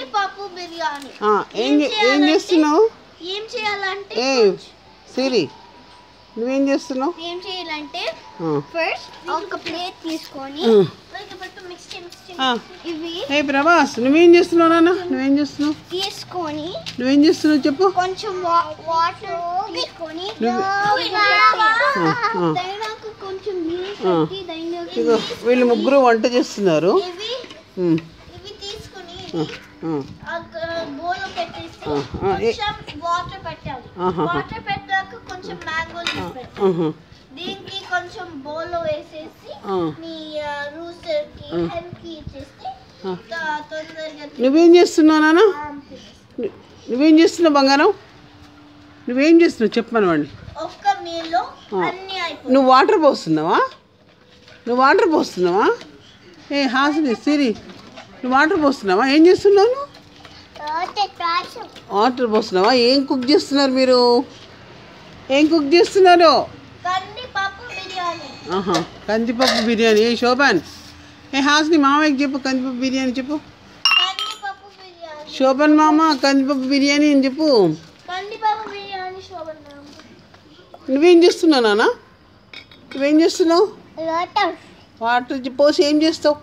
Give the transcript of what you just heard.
కందిపప్పు బిర్యానీ. ఏం చేస్తున్నావు? ఏం చేయాలంటే సిరి నువ్వేం చేస్తున్నావు? ఏం చేయాలంటే ఫస్ట్ ఒక ప్లేట్ తీసుకొని ఇవి ప్రభాస్ నువ్వేం చేస్తున్నావు నాన్న? నువ్వేం చేస్తున్నావు? తీసుకొని నువ్వేం చేస్తున్నావు చెప్పు. కొంచెం వాటర్ తీసుకొని కొంచెం వీళ్ళు ముగ్గురు వంట చేస్తున్నారు. ఇవి తీసుకొని బౌల్లో పెట్టేసి కొంచెం వాటర్ పెట్టాలి. వాటర్ పెట్టాక కొంచెం మ్యాంగోస్ దీనికి కొంచెం బౌల్లో వేసేసి మీ రూస్టర్ కి హెల్ప్ కి ఇచ్చేస్తే తొందరగా. నువ్వేం చేస్తున్నావు నాన్న? నువ్వేం చేస్తున్నావు బంగారం? నువ్వేం చేస్తున్నావు చెప్పమనివ్వండి. ఒక్క మీల్లో అన్ని అయిపోయి. నువ్వు వాటర్ పోస్తున్నావా? నువ్వు వాటర్ పోస్తున్నావా? హాసిని సిరి నువ్వు వాటర్ పోస్తున్నావా? ఏం చేస్తున్నావు నువ్వు? వాటర్ పోస్తున్నావా? ఏం కుక్ చేస్తున్నారు మీరు? ఏం కుక్ చేస్తున్నారు? కందిపప్పు బిర్యానీ. కందిపప్పు బిర్యానీ. శోభన్ హాసిని మామయ్యకి చెప్పు కందిపప్పు బిర్యానీ చెప్పు. కందిపప్పు బిర్యానీ. శోభన్ మామ కందిపప్పు బిర్యానీ అని చెప్పు. కందిపప్పు బిర్యానీ శోభన్ మామ. నువ్వేం చేస్తున్నావు నాన్న? నువ్వేం చేస్తున్నావు? వాటర్ పోసి ఏం చేస్తావు?